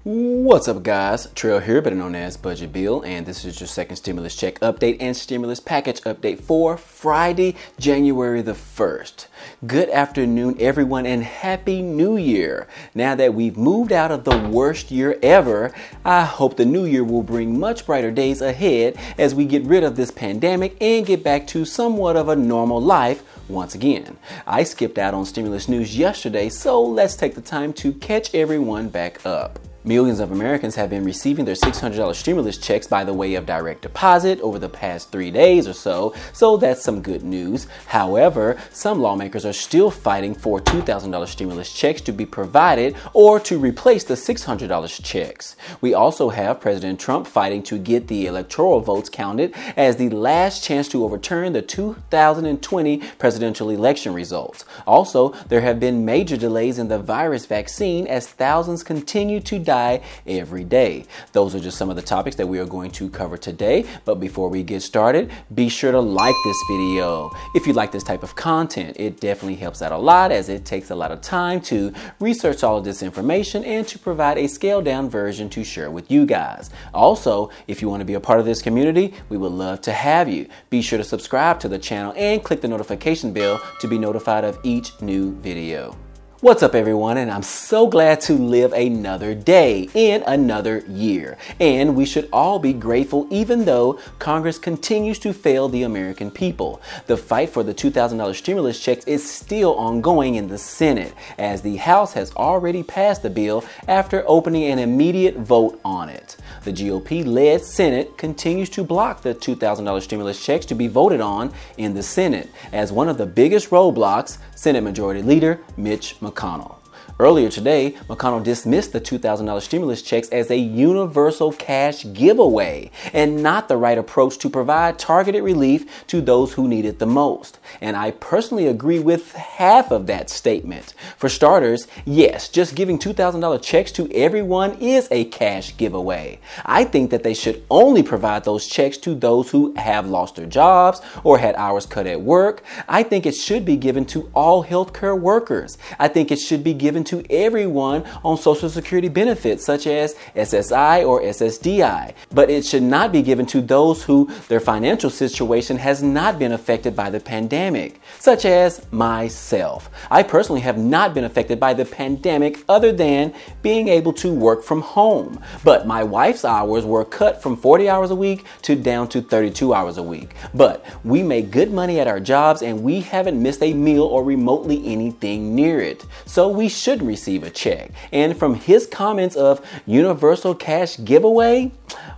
What's up, guys? Trail here, better known as Budget Bill, and this is your second stimulus check update and stimulus package update for Friday, January the 1st. Good afternoon, everyone, and Happy New Year. Now that we've moved out of the worst year ever, I hope the new year will bring much brighter days ahead as we get rid of this pandemic and get back to somewhat of a normal life once again. I skipped out on stimulus news yesterday, so let's take the time to catch everyone back up. Millions of Americans have been receiving their $600 stimulus checks by the way of direct deposit over the past 3 days or so that's some good news. However, some lawmakers are still fighting for $2,000 stimulus checks to be provided or to replace the $600 checks. We also have President Trump fighting to get the electoral votes counted as the last chance to overturn the 2020 presidential election results. Also, there have been major delays in the virus vaccine as thousands continue to die every day. Those are just some of the topics that we are going to cover today. But before we get started, be sure to like this video. If you like this type of content, it definitely helps out a lot as it takes a lot of time to research all of this information and to provide a scaled down version to share with you guys. Also, if you want to be a part of this community, we would love to have you. Be sure to subscribe to the channel and click the notification bell to be notified of each new video. What's up, everyone, and I'm so glad to live another day in another year. And we should all be grateful even though Congress continues to fail the American people. The fight for the $2,000 stimulus checks is still ongoing in the Senate, as the House has already passed the bill after opening an immediate vote on it. The GOP-led Senate continues to block the $2,000 stimulus checks to be voted on in the Senate, as one of the biggest roadblocks, Senate Majority Leader Mitch McConnell. Earlier today, McConnell dismissed the $2,000 stimulus checks as a universal cash giveaway and not the right approach to provide targeted relief to those who need it the most. And I personally agree with half of that statement. For starters, yes, just giving $2,000 checks to everyone is a cash giveaway. I think that they should only provide those checks to those who have lost their jobs or had hours cut at work. I think it should be given to all healthcare workers. I think it should be given to everyone on Social Security benefits such as SSI or SSDI, but it should not be given to those who their financial situation has not been affected by the pandemic, such as myself. I personally have not been affected by the pandemic other than being able to work from home, but my wife's hours were cut from 40 hours a week to down to 32 hours a week. But we make good money at our jobs and we haven't missed a meal or remotely anything near it, so we should receive a check. And from his comments of universal cash giveaway,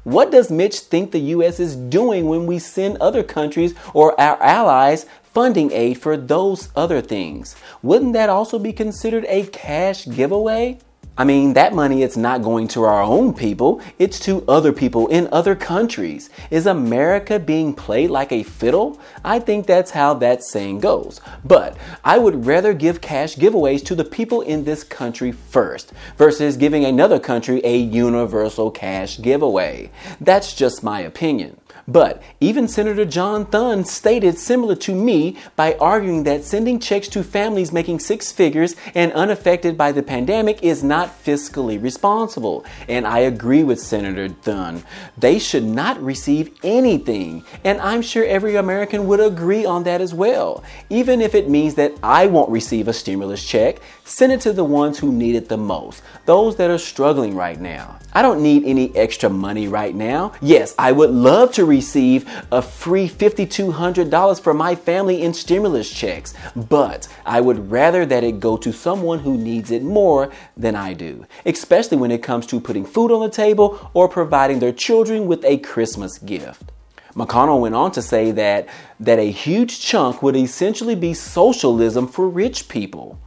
what does Mitch think the U.S. is doing when we send other countries or our allies funding aid for those other things? Wouldn't that also be considered a cash giveaway? I mean, that money is not going to our own people, it's to other people in other countries. Is America being played like a fiddle? I think that's how that saying goes. But I would rather give cash giveaways to the people in this country first versus giving another country a universal cash giveaway. That's just my opinion. But even Senator John Thune stated similar to me by arguing that sending checks to families making six figures and unaffected by the pandemic is not fiscally responsible. And I agree with Senator Thune. They should not receive anything. And I'm sure every American would agree on that as well. Even if it means that I won't receive a stimulus check, send it to the ones who need it the most, those that are struggling right now. I don't need any extra money right now. Yes, I would love to receive a free $5,200 for my family in stimulus checks, but I would rather that it go to someone who needs it more than I do, especially when it comes to putting food on the table or providing their children with a Christmas gift. McConnell went on to say that a huge chunk would essentially be socialism for rich people.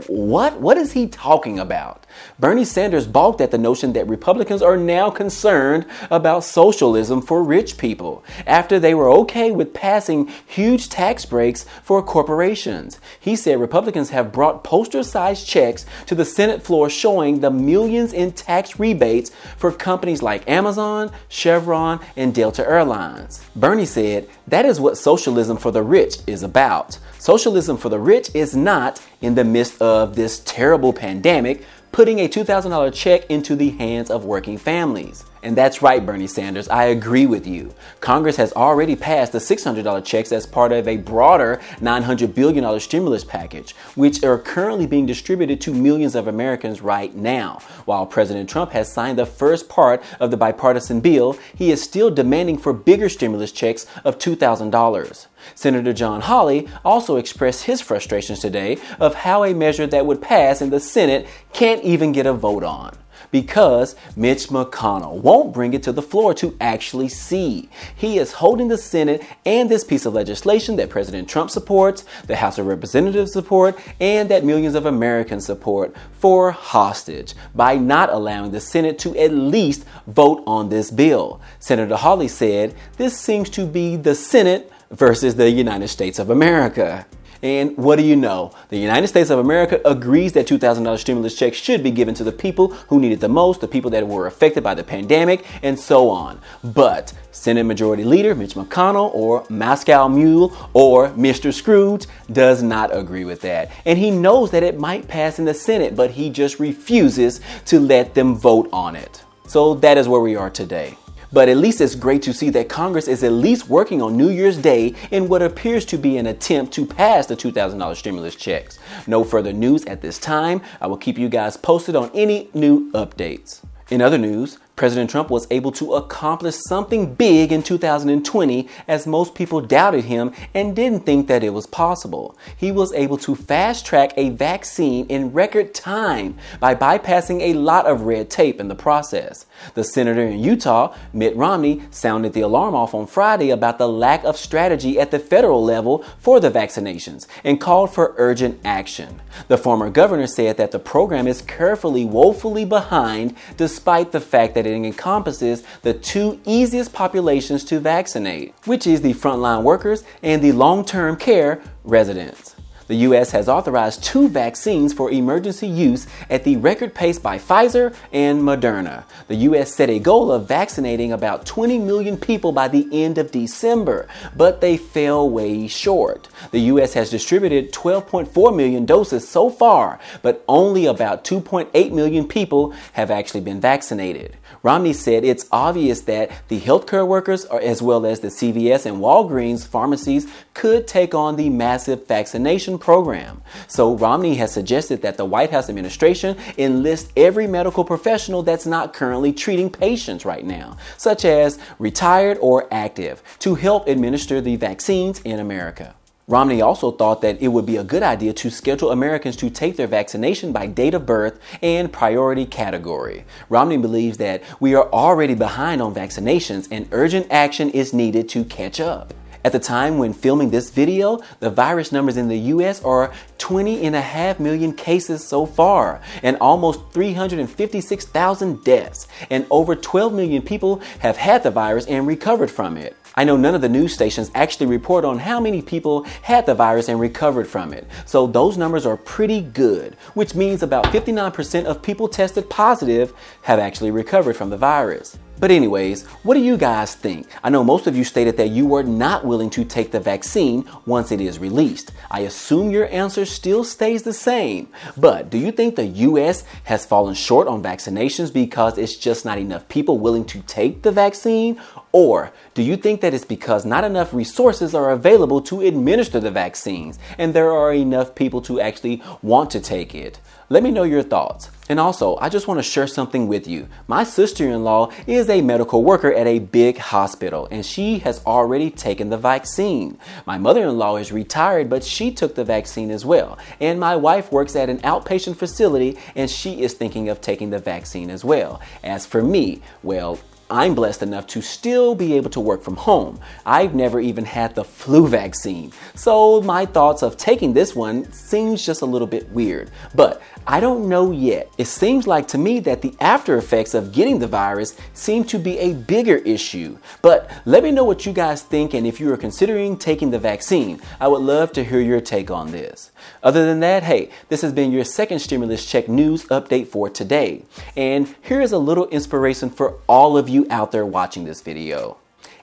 What is he talking about? Bernie Sanders balked at the notion that Republicans are now concerned about socialism for rich people after they were okay with passing huge tax breaks for corporations. He said Republicans have brought poster-sized checks to the Senate floor showing the millions in tax rebates for companies like Amazon, Chevron, and Delta Airlines. Bernie said that is what socialism for the rich is about. Socialism for the rich is not, in the midst of this terrible pandemic, putting a $2,000 check into the hands of working families. And that's right, Bernie Sanders, I agree with you. Congress has already passed the $600 checks as part of a broader $900 billion stimulus package, which are currently being distributed to millions of Americans right now. While President Trump has signed the first part of the bipartisan bill, he is still demanding for bigger stimulus checks of $2,000. Senator John Hawley also expressed his frustrations today of how a measure that would pass in the Senate can't even get a vote on, because Mitch McConnell won't bring it to the floor to actually see. He is holding the Senate and this piece of legislation that President Trump supports, the House of Representatives support, and that millions of Americans support for hostage by not allowing the Senate to at least vote on this bill. Senator Hawley said, "This seems to be the Senate versus the United States of America." And what do you know? The United States of America agrees that $2,000 stimulus checks should be given to the people who need it the most, the people that were affected by the pandemic, and so on. But Senate Majority Leader Mitch McConnell, or Moscow Mule, or Mr. Scrooge, does not agree with that. And he knows that it might pass in the Senate, but he just refuses to let them vote on it. So that is where we are today. But at least it's great to see that Congress is at least working on New Year's Day in what appears to be an attempt to pass the $2,000 stimulus checks. No further news at this time. I will keep you guys posted on any new updates. In other news, President Trump was able to accomplish something big in 2020 as most people doubted him and didn't think that it was possible. He was able to fast track a vaccine in record time by bypassing a lot of red tape in the process. The senator in Utah, Mitt Romney, sounded the alarm off on Friday about the lack of strategy at the federal level for the vaccinations and called for urgent action. The former governor said that the program is carefully, woefully behind despite the fact that it encompasses the two easiest populations to vaccinate, which is the frontline workers and the long-term care residents. The U.S. has authorized 2 vaccines for emergency use at the record pace by Pfizer and Moderna. The U.S. set a goal of vaccinating about 20 million people by the end of December, but they fell way short. The U.S. has distributed 12.4 million doses so far, but only about 2.8 million people have actually been vaccinated. Romney said it's obvious that the healthcare workers, as well as the CVS and Walgreens pharmacies, could take on the massive vaccination program. So Romney has suggested that the White House administration enlist every medical professional that's not currently treating patients right now, such as retired or active, to help administer the vaccines in America. Romney also thought that it would be a good idea to schedule Americans to take their vaccination by date of birth and priority category. Romney believes that we are already behind on vaccinations and urgent action is needed to catch up. At the time when filming this video, the virus numbers in the U.S. are 20.5 million cases so far, and almost 356,000 deaths, and over 12 million people have had the virus and recovered from it. I know none of the news stations actually report on how many people had the virus and recovered from it, so those numbers are pretty good, which means about 59% of people tested positive have actually recovered from the virus. But anyways, what do you guys think? I know most of you stated that you were not willing to take the vaccine once it is released. I assume your answer still stays the same. But do you think the U.S. has fallen short on vaccinations because it's just not enough people willing to take the vaccine? Or do you think that it's because not enough resources are available to administer the vaccines and there are enough people to actually want to take it? Let me know your thoughts. And also, I just want to share something with you. My sister-in-law is a medical worker at a big hospital and she has already taken the vaccine. My mother-in-law is retired, but she took the vaccine as well. And my wife works at an outpatient facility and she is thinking of taking the vaccine as well. As for me, well, I'm blessed enough to still be able to work from home. I've never even had the flu vaccine. So my thoughts of taking this one seems just a little bit weird, but I don't know yet. It seems like to me that the after effects of getting the virus seem to be a bigger issue. But let me know what you guys think, and if you are considering taking the vaccine, I would love to hear your take on this. Other than that, hey, this has been your second stimulus check news update for today. And here is a little inspiration for all of you out there watching this video.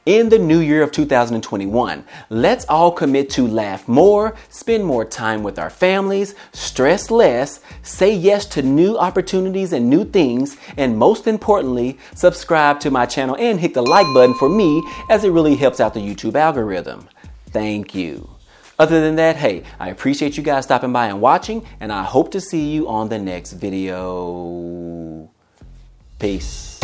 in the new year of 2021. Let's all commit to laugh more, spend more time with our families, stress less, say yes to new opportunities and new things, and most importantly, subscribe to my channel and hit the like button for me, as it really helps out the YouTube algorithm. Thank you. Other than that, hey, I appreciate you guys stopping by and watching, and I hope to see you on the next video. Peace.